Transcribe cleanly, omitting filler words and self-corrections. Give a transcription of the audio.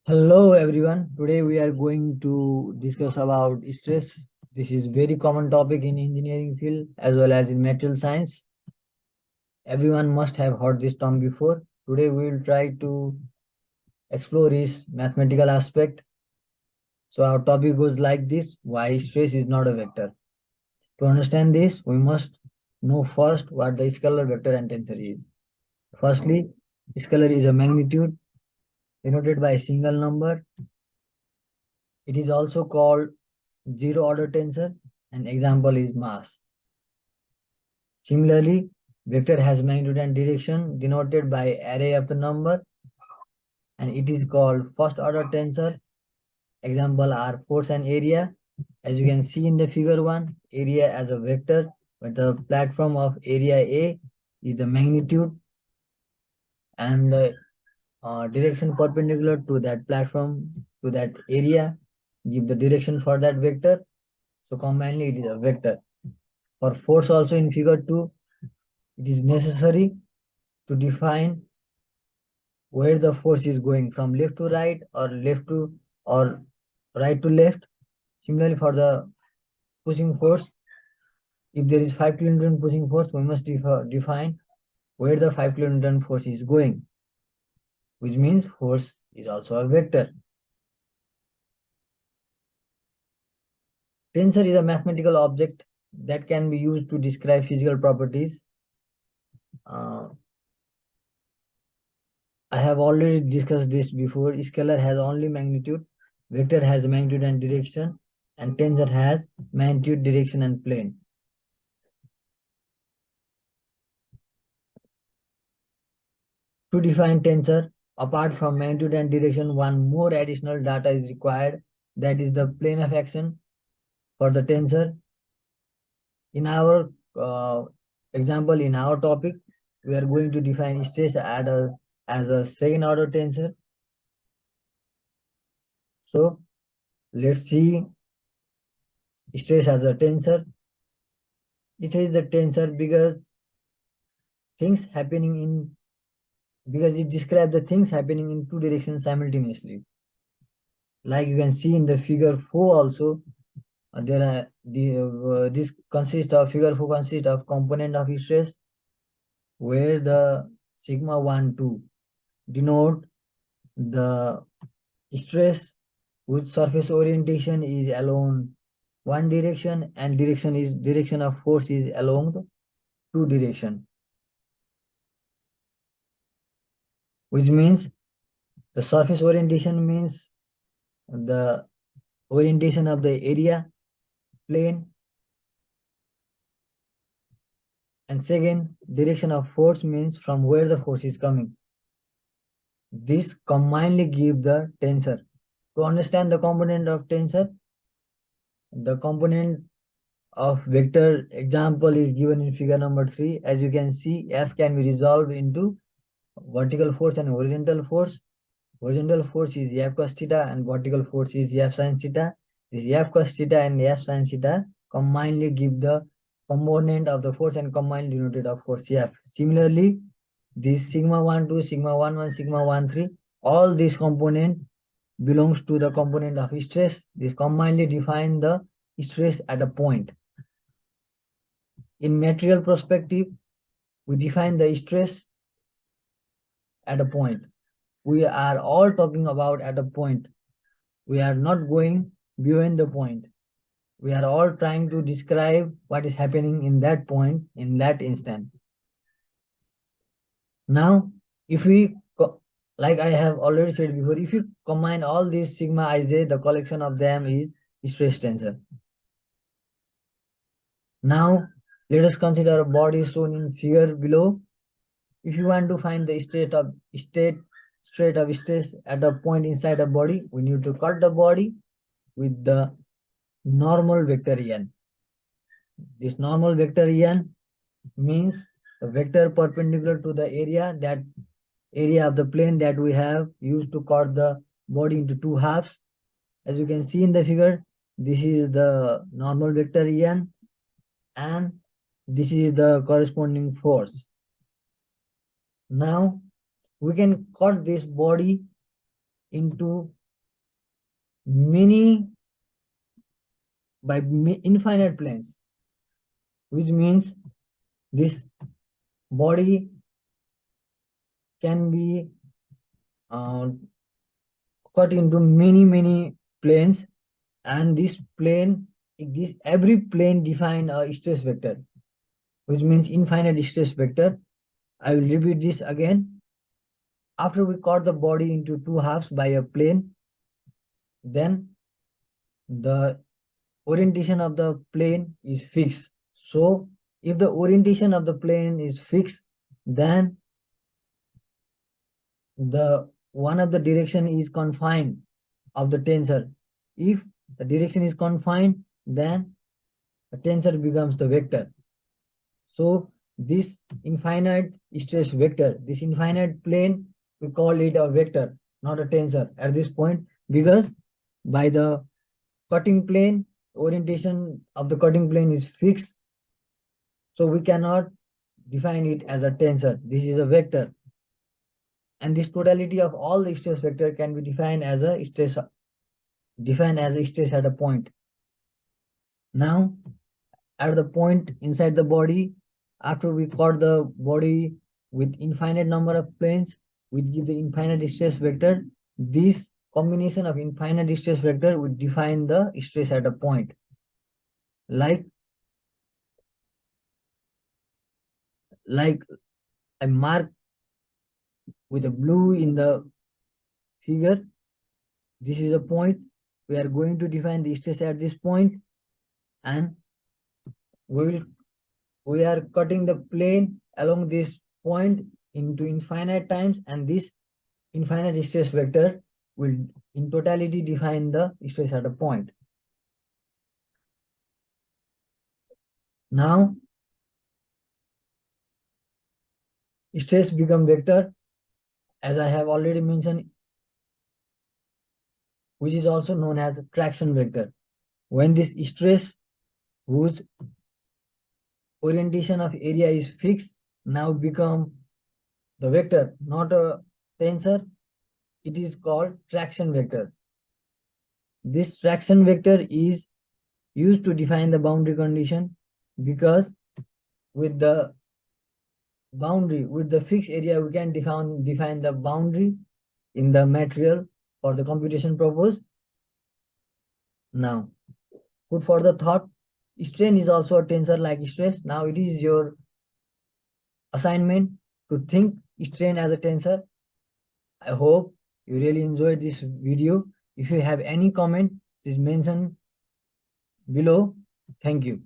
Hello everyone. Today we are going to discuss about stress. This is very common topic in engineering field as well as in material science. Everyone must have heard this term before. Today we will try to explore its mathematical aspect. So our topic goes like this: why stress is not a vector. To understand this, we must know first what the scalar, vector and tensor is. Firstly, scalar is a magnitude denoted by a single number. It is also called zero order tensor. An example is mass. Similarly, vector has magnitude and direction denoted by array of the number, and it is called first order tensor. Example are force and area. As you can see in the figure 1, area as a vector, but the platform of area A is the magnitude, and the direction perpendicular to that platform, to that area, give the direction for that vector. So combinedly it is a vector. For force also in figure 2, it is necessary to define where the force is going, from left to right or left to or right to left. Similarly, for the pushing force, if there is 5 kilonewton pushing force, we must define where the 5 kilonewton force is going, which means force is also a vector. Tensor is a mathematical object that can be used to describe physical properties. I have already discussed this before. Scalar has only magnitude, vector has magnitude and direction, and tensor has magnitude, direction, and plane. To define tensor, apart from magnitude and direction, one more additional data is required, that is the plane of action for the tensor. In our example, in our topic, we are going to define stress as a second order tensor. So let's see stress as a tensor. It is the tensor because it describes the things happening in two directions simultaneously. Like you can see in the figure 4 also, there are this consists of figure 4 consists of component of stress, where the sigma 1 2 denote the stress whose surface orientation is along one direction, and direction of force is along the two direction, which means the surface orientation means the orientation of the area plane, and second, direction of force means from where the force is coming. This combinedly give the tensor. To understand the component of tensor, the component of vector example is given in figure number 3. As you can see, F can be resolved into vertical force and horizontal force. Horizontal force is F cos theta and vertical force is F sin theta. This F cos theta and F sin theta combinedly give the component of the force and combined denoted of force F. Similarly, this sigma 1 2, sigma 1 1, sigma 1 3, all these component belongs to the component of stress. This combinedly define the stress at a point. In material perspective, we define the stress at a point. We are all talking about at a point. We are not going beyond the point. We are all trying to describe what is happening in that point, in that instant. Now, if we, like I have already said before, if you combine all these sigma ij, the collection of them is stress tensor. Now, let us consider a body shown in figure below. If you want to find the state of stress at a point inside a body, we need to cut the body with the normal vector n. This normal vector n means the vector perpendicular to the area of the plane that we have used to cut the body into two halves. As you can see in the figure, this is the normal vector en, and this is the corresponding force. Now we can cut this body into many infinite planes, which means this body can be uh, cut into many planes, and this every plane define a stress vector, which means infinite stress vector. I will repeat this again. After we cut the body into two halves by a plane, then the orientation of the plane is fixed. So if the orientation of the plane is fixed, then the one of the direction is confined of the tensor. If the direction is confined, then the tensor becomes the vector. So this infinite stress vector, this infinite plane, we call it a vector, not a tensor at this point, because by the cutting plane, orientation of the cutting plane is fixed. So we cannot define it as a tensor. This is a vector. And this totality of all the stress vector can be defined as a stress at a point. Now, at the point inside the body, after we cut the body with infinite number of planes, which give the infinite stress vector, this combination of infinite stress vector would define the stress at a point. Like I mark with a blue in the figure, this is a point. We are going to define the stress at this point, and we are cutting the plane along this point into infinite times, and this infinite stress vector will in totality define the stress at a point. Now stress become vector, as I have already mentioned, which is also known as traction vector. When this stress whose orientation of area is fixed now become the vector, not a tensor, it is called traction vector. This traction vector is used to define the boundary condition, because with the fixed area we can define the boundary in the material for the computation purpose. Now, food for the thought, strain is also a tensor like stress. Now it is your assignment to think strain as a tensor. I hope you really enjoyed this video. If you have any comment, please mention below. Thank you.